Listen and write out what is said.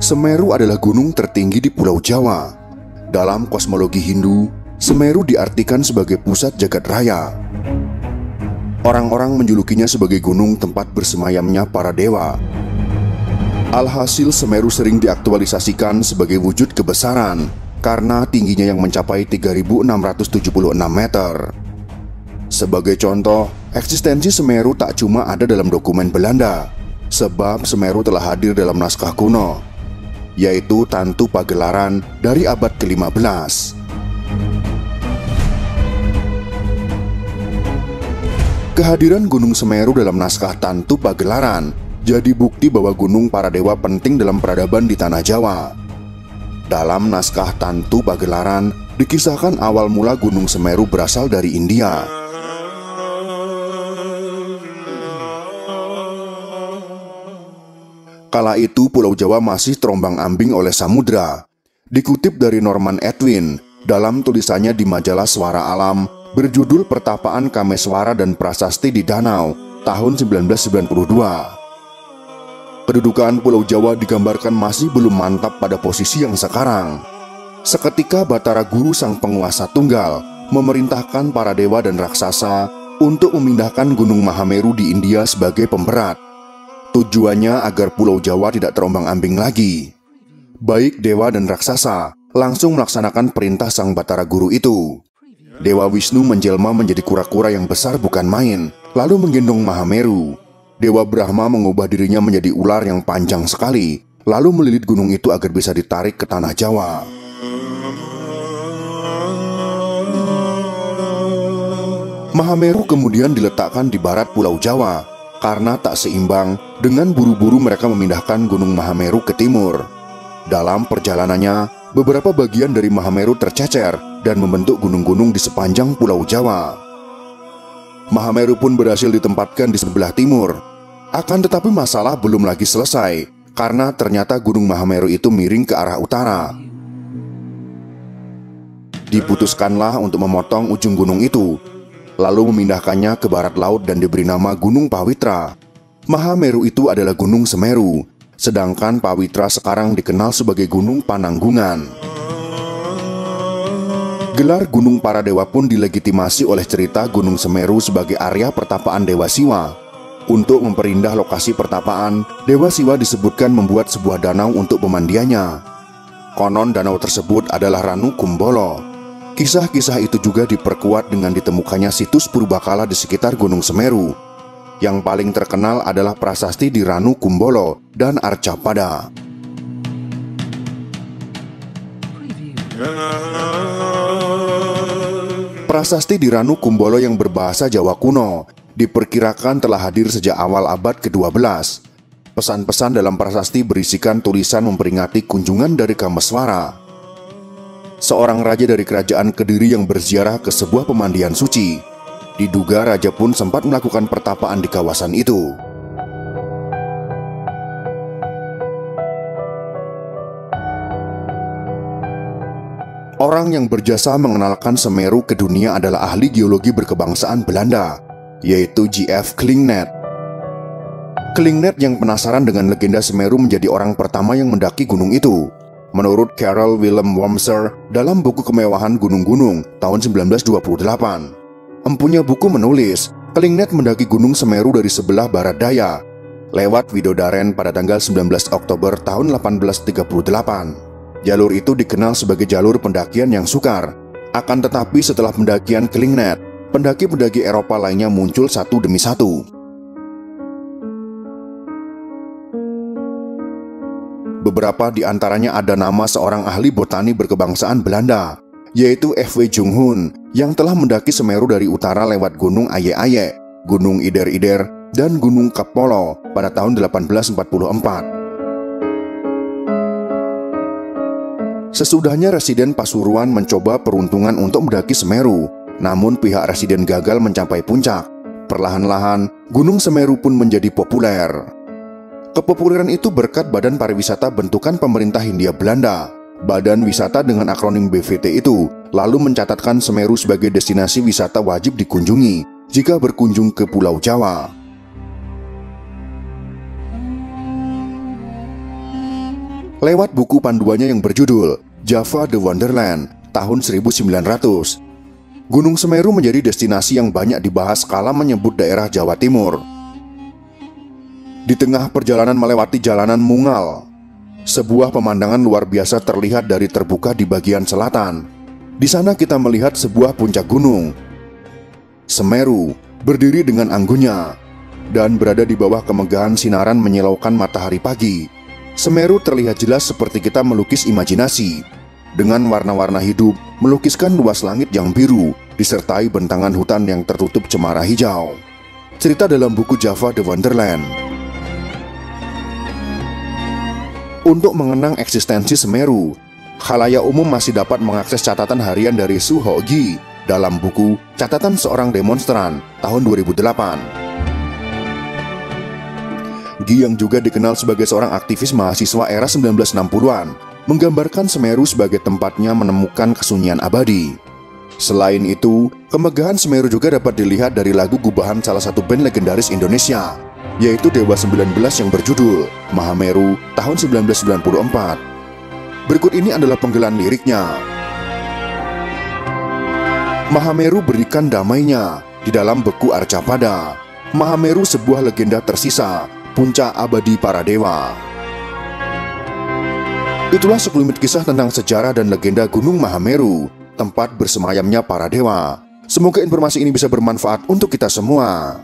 Semeru adalah gunung tertinggi di Pulau Jawa. Dalam kosmologi Hindu, Semeru diartikan sebagai pusat jagat raya. Orang-orang menjulukinya sebagai gunung tempat bersemayamnya para dewa. Alhasil, Semeru sering diaktualisasikan sebagai wujud kebesaran karena tingginya yang mencapai 3.676 meter. Sebagai contoh, eksistensi Semeru tak cuma ada dalam dokumen Belanda, sebab Semeru telah hadir dalam naskah kuno, yaitu Tantu Pagelaran dari abad ke-15. Kehadiran Gunung Semeru dalam naskah Tantu Pagelaran jadi bukti bahwa gunung para dewa penting dalam peradaban di tanah Jawa. Dalam naskah Tantu Pagelaran dikisahkan awal mula Gunung Semeru berasal dari India. Kala itu Pulau Jawa masih terombang-ambing oleh samudra. Dikutip dari Norman Edwin dalam tulisannya di majalah Suara Alam berjudul Pertapaan Kameswara dan Prasasti di Danau tahun 1992. Kedudukan Pulau Jawa digambarkan masih belum mantap pada posisi yang sekarang. Seketika Batara Guru sang penguasa tunggal memerintahkan para dewa dan raksasa untuk memindahkan Gunung Mahameru di India sebagai pemberat. Tujuannya agar Pulau Jawa tidak terombang-ambing lagi. Baik dewa dan raksasa langsung melaksanakan perintah sang Batara Guru itu. Dewa Wisnu menjelma menjadi kura-kura yang besar bukan main, lalu menggendong Mahameru. Dewa Brahma mengubah dirinya menjadi ular yang panjang sekali, lalu melilit gunung itu agar bisa ditarik ke tanah Jawa. Mahameru kemudian diletakkan di barat Pulau Jawa, karena tak seimbang dengan buru-buru mereka memindahkan Gunung Mahameru ke timur. Dalam perjalanannya, beberapa bagian dari Mahameru tercecer dan membentuk gunung-gunung di sepanjang Pulau Jawa. Mahameru pun berhasil ditempatkan di sebelah timur. Akan tetapi masalah belum lagi selesai, karena ternyata Gunung Mahameru itu miring ke arah utara. Diputuskanlah untuk memotong ujung gunung itu, lalu memindahkannya ke barat laut dan diberi nama Gunung Pawitra. Mahameru itu adalah Gunung Semeru, sedangkan Pawitra sekarang dikenal sebagai Gunung Pananggungan. Gelar Gunung Para Dewa pun dilegitimasi oleh cerita Gunung Semeru sebagai area pertapaan Dewa Siwa. Untuk memperindah lokasi pertapaan, Dewa Siwa disebutkan membuat sebuah danau untuk pemandiannya. Konon danau tersebut adalah Ranu Kumbolo. Kisah-kisah itu juga diperkuat dengan ditemukannya situs purbakala di sekitar Gunung Semeru. Yang paling terkenal adalah prasasti di Ranu Kumbolo dan Arcapada. Prasasti di Ranu Kumbolo yang berbahasa Jawa kuno diperkirakan telah hadir sejak awal abad ke-12. Pesan-pesan dalam prasasti berisikan tulisan memperingati kunjungan dari Kameswara, seorang raja dari kerajaan Kediri yang berziarah ke sebuah pemandian suci. Diduga raja pun sempat melakukan pertapaan di kawasan itu. Orang yang berjasa mengenalkan Semeru ke dunia adalah ahli geologi berkebangsaan Belanda, yaitu J.F. Klingnet. Klingnet yang penasaran dengan legenda Semeru menjadi orang pertama yang mendaki gunung itu. Menurut Karel Willem Wormser dalam buku Kemewahan Gunung-Gunung tahun 1928, empunya buku menulis, Klingnet mendaki Gunung Semeru dari sebelah barat daya, lewat Widodaren pada tanggal 19 Oktober tahun 1838. Jalur itu dikenal sebagai jalur pendakian yang sukar. Akan tetapi setelah pendakian Klingnet, pendaki-pendaki Eropa lainnya muncul satu demi satu. Beberapa di antaranya ada nama seorang ahli botani berkebangsaan Belanda, yaitu F.W. Junghun, yang telah mendaki Semeru dari utara lewat Gunung Aye-Aye, Gunung Ider-Ider, dan Gunung Kapolo pada tahun 1844. Sesudahnya Residen Pasuruan mencoba peruntungan untuk mendaki Semeru, namun pihak Residen gagal mencapai puncak. Perlahan-lahan, Gunung Semeru pun menjadi populer. Kepopuleran itu berkat Badan Pariwisata bentukan pemerintah Hindia Belanda. Badan Wisata dengan akronim BVT itu lalu mencatatkan Semeru sebagai destinasi wisata wajib dikunjungi jika berkunjung ke Pulau Jawa. lewat buku panduannya yang berjudul Java the Wonderland tahun 1900. Gunung Semeru menjadi destinasi yang banyak dibahas kala menyebut daerah Jawa Timur. Di tengah perjalanan melewati jalanan Mungal, sebuah pemandangan luar biasa terlihat dari terbuka di bagian selatan. Di sana kita melihat sebuah puncak gunung Semeru berdiri dengan anggunnya dan berada di bawah kemegahan sinaran menyilaukan matahari pagi. Semeru terlihat jelas seperti kita melukis imajinasi, dengan warna-warna hidup melukiskan luas langit yang biru disertai bentangan hutan yang tertutup cemara hijau. Cerita dalam buku Java the Wonderland. Untuk mengenang eksistensi Semeru, khalayak umum masih dapat mengakses catatan harian dari Suho Gi dalam buku Catatan Seorang Demonstran tahun 2008. Gi yang juga dikenal sebagai seorang aktivis mahasiswa era 1960-an, menggambarkan Semeru sebagai tempatnya menemukan kesunyian abadi. Selain itu, kemegahan Semeru juga dapat dilihat dari lagu gubahan salah satu band legendaris Indonesia, yaitu Dewa 19 yang berjudul Mahameru tahun 1994. Berikut ini adalah penggalan liriknya. Mahameru berikan damainya di dalam beku Arcapada. Mahameru sebuah legenda tersisa, puncak abadi para dewa. Itulah sekelumit kisah tentang sejarah dan legenda Gunung Mahameru, tempat bersemayamnya para dewa. Semoga informasi ini bisa bermanfaat untuk kita semua.